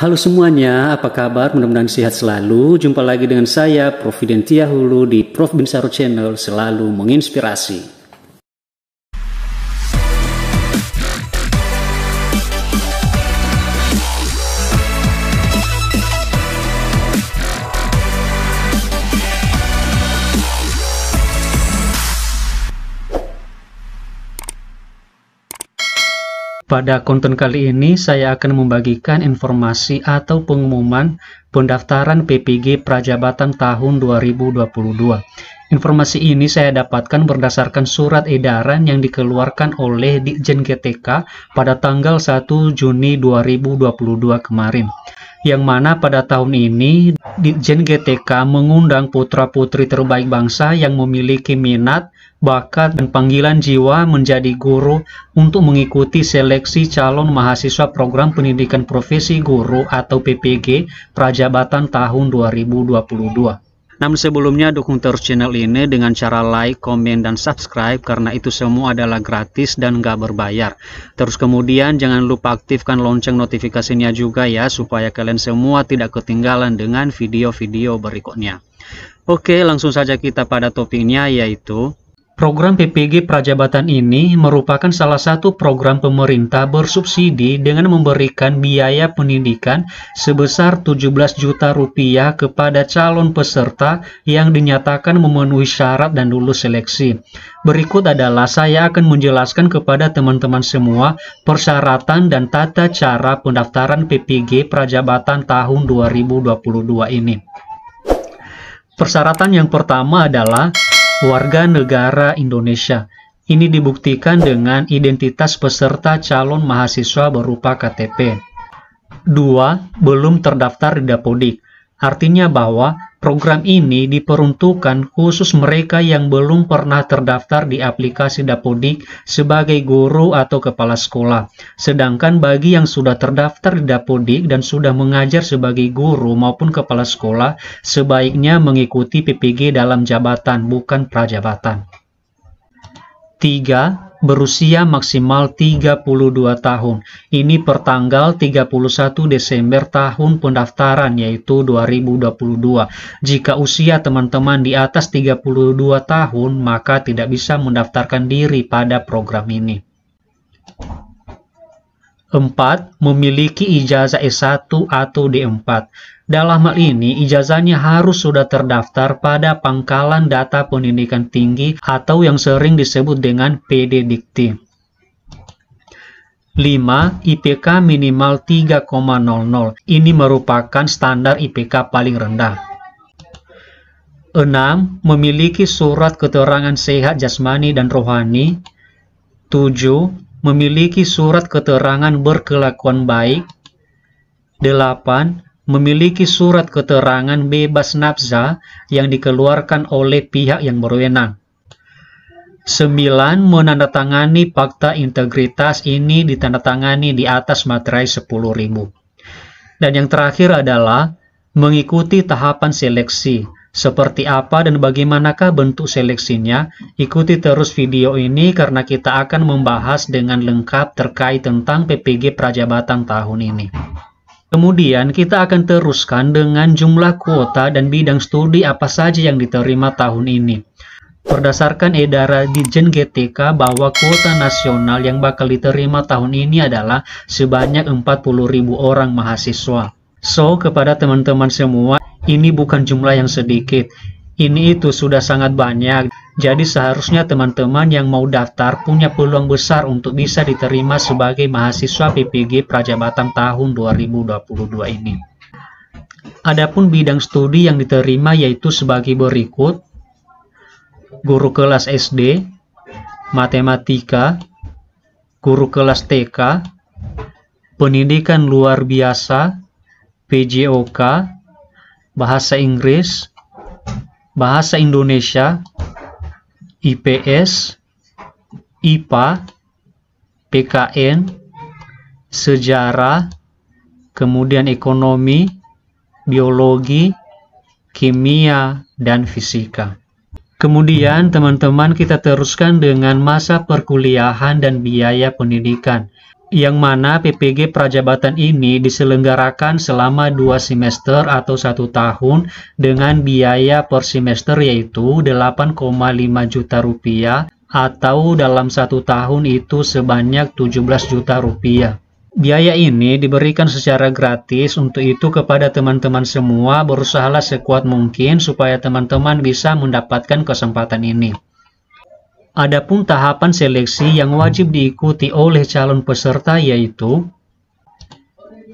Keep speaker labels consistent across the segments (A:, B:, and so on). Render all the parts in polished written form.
A: Halo semuanya, apa kabar? Mudah-mudahan sehat selalu. Jumpa lagi dengan saya, Prof. Videntia Hulu di Prof. Binsaro Channel, selalu menginspirasi. Pada konten kali ini, saya akan membagikan informasi atau pengumuman pendaftaran PPG Prajabatan tahun 2022. Informasi ini saya dapatkan berdasarkan surat edaran yang dikeluarkan oleh Ditjen GTK pada tanggal 1 Juni 2022 kemarin. Yang mana pada tahun ini, Ditjen GTK mengundang putra-putri terbaik bangsa yang memiliki minat, bakat, dan panggilan jiwa menjadi guru untuk mengikuti seleksi calon mahasiswa program pendidikan profesi guru atau PPG Prajabatan tahun 2022. Namun sebelumnya dukung terus channel ini dengan cara like, komen, dan subscribe karena itu semua adalah gratis dan nggak berbayar. Terus kemudian jangan lupa aktifkan lonceng notifikasinya juga ya supaya kalian semua tidak ketinggalan dengan video-video berikutnya. Oke, langsung saja kita pada topiknya, yaitu program PPG Prajabatan ini merupakan salah satu program pemerintah bersubsidi dengan memberikan biaya pendidikan sebesar 17 juta rupiah kepada calon peserta yang dinyatakan memenuhi syarat dan lulus seleksi. Berikut adalah saya akan menjelaskan kepada teman-teman semua persyaratan dan tata cara pendaftaran PPG Prajabatan tahun 2022 ini. Persyaratan yang pertama adalah warga negara Indonesia. Ini dibuktikan dengan identitas peserta calon mahasiswa berupa KTP. 2. Belum terdaftar di Dapodik. Artinya bahwa program ini diperuntukkan khusus mereka yang belum pernah terdaftar di aplikasi Dapodik sebagai guru atau kepala sekolah. Sedangkan bagi yang sudah terdaftar di Dapodik dan sudah mengajar sebagai guru maupun kepala sekolah, sebaiknya mengikuti PPG dalam jabatan, bukan prajabatan. 3. Berusia maksimal 32 tahun. Ini pertanggal 31 Desember tahun pendaftaran, yaitu 2022. Jika usia teman-teman di atas 32 tahun, maka tidak bisa mendaftarkan diri pada program ini. 4. Memiliki ijazah S1 atau D4. Dalam hal ini, ijazahnya harus sudah terdaftar pada Pangkalan Data Pendidikan Tinggi atau yang sering disebut dengan PD Dikti. 5. IPK minimal 3,00. Ini merupakan standar IPK paling rendah. 6. Memiliki surat keterangan sehat jasmani dan rohani. 7. Memiliki surat keterangan berkelakuan baik. 8. Memiliki surat keterangan bebas nafsa yang dikeluarkan oleh pihak yang berwenang. 9. Menandatangani fakta integritas, ini ditandatangani di atas materai 10.000. Dan yang terakhir adalah mengikuti tahapan seleksi. Seperti apa dan bagaimanakah bentuk seleksinya? Ikuti terus video ini karena kita akan membahas dengan lengkap terkait tentang PPG Prajabatan tahun ini. Kemudian kita akan teruskan dengan jumlah kuota dan bidang studi apa saja yang diterima tahun ini. Berdasarkan edaran Ditjen GTK bahwa kuota nasional yang bakal diterima tahun ini adalah sebanyak 40.000 orang mahasiswa. So, kepada teman-teman semua, ini bukan jumlah yang sedikit. Ini itu sudah sangat banyak. Jadi seharusnya teman-teman yang mau daftar punya peluang besar untuk bisa diterima sebagai mahasiswa PPG Prajabatan tahun 2022 ini. Adapun bidang studi yang diterima yaitu sebagai berikut: guru kelas SD, matematika, guru kelas TK, pendidikan luar biasa, PJOK, bahasa Inggris, bahasa Indonesia, IPS, IPA, PKN, sejarah, kemudian ekonomi, biologi, kimia, dan fisika. Kemudian teman-teman kita teruskan dengan masa perkuliahan dan biaya pendidikan. yang mana PPG Prajabatan ini diselenggarakan selama 2 semester atau 1 tahun dengan biaya per semester yaitu 8,5 juta rupiah atau dalam 1 tahun itu sebanyak 17 juta rupiah. Biaya ini diberikan secara gratis, untuk itu kepada teman-teman semua berusahalah sekuat mungkin supaya teman-teman bisa mendapatkan kesempatan ini. Adapun tahapan seleksi yang wajib diikuti oleh calon peserta yaitu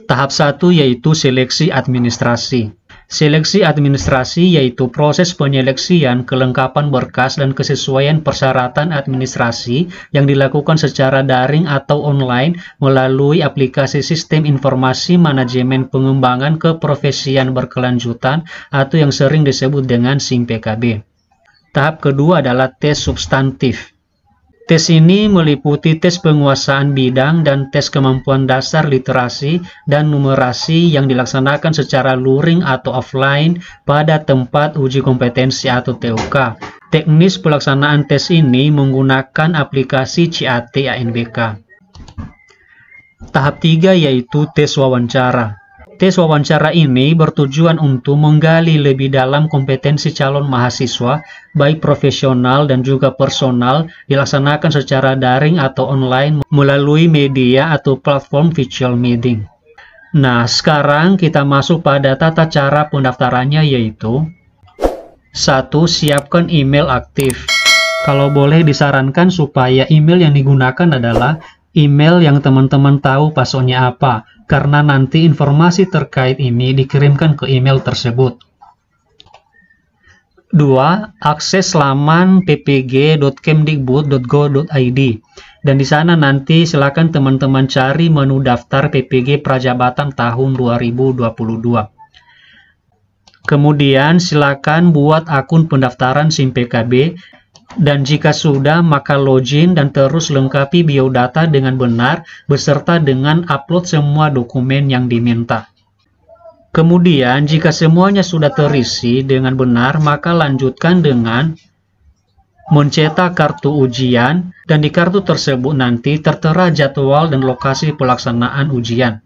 A: tahap 1 yaitu seleksi administrasi. Seleksi administrasi yaitu proses penyeleksian kelengkapan berkas dan kesesuaian persyaratan administrasi yang dilakukan secara daring atau online melalui aplikasi sistem informasi manajemen pengembangan keprofesian berkelanjutan atau yang sering disebut dengan SIM PKB. Tahap kedua adalah tes substantif. Tes ini meliputi tes penguasaan bidang dan tes kemampuan dasar literasi dan numerasi yang dilaksanakan secara luring atau offline pada tempat uji kompetensi atau TUK. Teknis pelaksanaan tes ini menggunakan aplikasi CAT ANBK. Tahap 3 yaitu tes wawancara. Tes wawancara ini bertujuan untuk menggali lebih dalam kompetensi calon mahasiswa, baik profesional dan juga personal, dilaksanakan secara daring atau online melalui media atau platform virtual meeting. Nah, sekarang kita masuk pada tata cara pendaftarannya yaitu 1. Siapkan email aktif. Kalau boleh disarankan supaya email yang digunakan adalah email yang teman-teman tahu passwordnya apa, karena nanti informasi terkait ini dikirimkan ke email tersebut. 2. Akses laman ppg.kemdikbud.go.id, dan di sana nanti silakan teman-teman cari menu daftar PPG Prajabatan tahun 2022. Kemudian silakan buat akun pendaftaran SIM PKB. Dan jika sudah, maka login dan terus lengkapi biodata dengan benar beserta dengan upload semua dokumen yang diminta. Kemudian jika semuanya sudah terisi dengan benar, maka lanjutkan dengan mencetak kartu ujian, dan di kartu tersebut nanti tertera jadwal dan lokasi pelaksanaan ujian.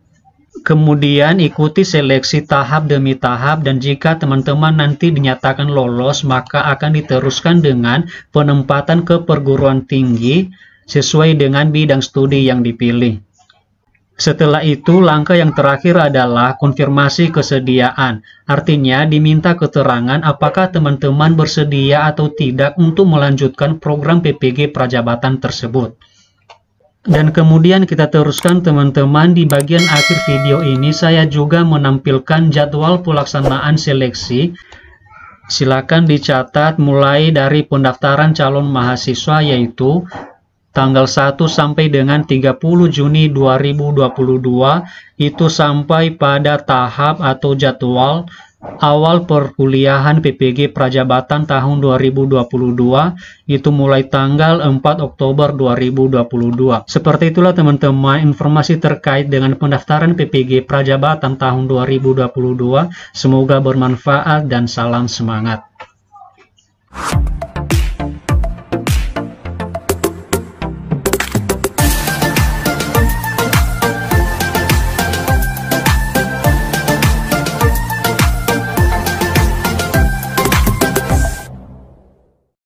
A: Kemudian ikuti seleksi tahap demi tahap, dan jika teman-teman nanti dinyatakan lolos maka akan diteruskan dengan penempatan ke perguruan tinggi sesuai dengan bidang studi yang dipilih. Setelah itu langkah yang terakhir adalah konfirmasi kesediaan, artinya diminta keterangan apakah teman-teman bersedia atau tidak untuk melanjutkan program PPG Prajabatan tersebut. Dan kemudian kita teruskan teman-teman. Di bagian akhir video ini saya juga menampilkan jadwal pelaksanaan seleksi. Silakan dicatat mulai dari pendaftaran calon mahasiswa yaitu tanggal 1 sampai dengan 30 Juni 2022 itu sampai pada tahap atau jadwal awal perkuliahan PPG Prajabatan tahun 2022 itu mulai tanggal 4 Oktober 2022. Seperti itulah teman-teman informasi terkait dengan pendaftaran PPG Prajabatan tahun 2022. Semoga bermanfaat dan salam semangat.